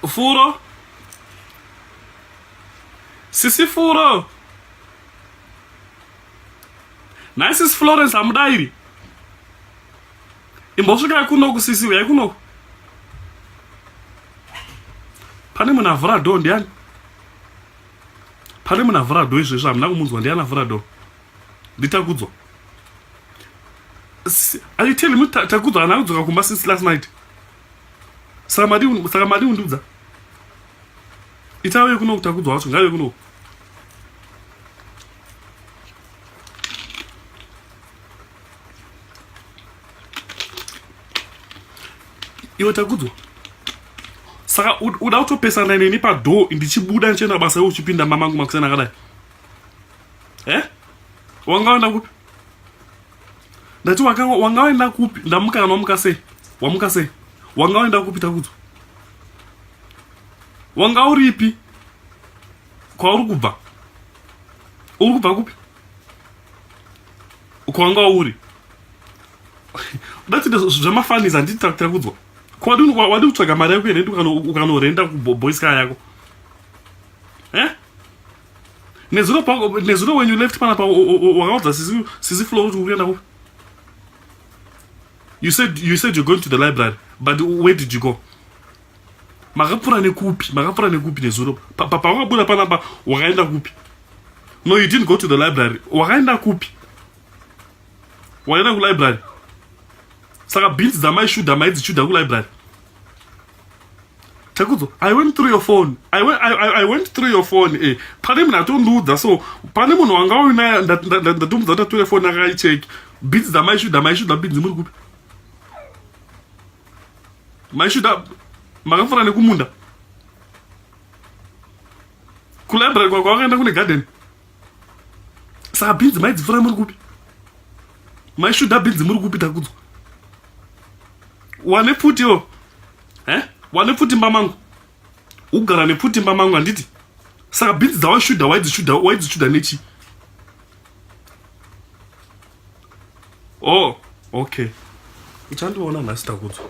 Furo? Sisi Furo? Nice is Florence Amdairi. Imbosvika kunoku sisi uya kunoku. Pane munhu avhura dhoo ndiani? Pane munhu avhura dhoo izvezvo hamuna kumunzwa ndiani avhura dhoo? Nditakudzwa. Are you telling me takudzwa hana kudzoka kumba since last night? Saka madi undudza. Itauye kunoku takudzwa wacho ngauye kunoku. Iwe takudzwa. Saka uda kutopesana neni padhoo ndichibuda ndichienda basa iwe uchipinda mamangu makusena akadai. Wangaenda kupi? Ndati wangaenda kupi? Ndamuka kana wamuka sei? Wamuka sei? Wangaenda kupi takudzwa? Wanga uripi? Kwa uri kubva? Uri kubva kupi? Kwanga uri? Ndati zvamafaniza handiti takudzwa. Wadi kutsvaga mari yako ine ukanorenda kuboys car yako. Nezuro when you left panapa wakaudza sisi Flo kuti urienda kupi? You said you're going to the library, but where did you go? Makapfuura nekupi nezuro? Papa wakabuda panapa wakaenda kupi? No, you didn't go to the library. Wakaenda kupi? Wakaenda ku library. Saka beans dzamaishuda maidzishuda ku library. Takudzo, I went through your phone. I went through your phone. Pane munhu atondudza, so pane munhu wanga uinaye ndatomudza kuti atore phone akaicheki. Beans dzamaishuda beans muri kupi? Maishuda makapfuura nekumunda. Ku library kwakaenda kune garden. Saka beans maidzipfuura muri kupi? Maishuda beans muri kupi takudzo? Wane pfuti yo? Wane pfuti mamangu? Ugara nepfuti mamangu handiti? Saka beans dzawashuda waidzishuda nechi? Oh, okay. Uchandiona nhasi takudzo.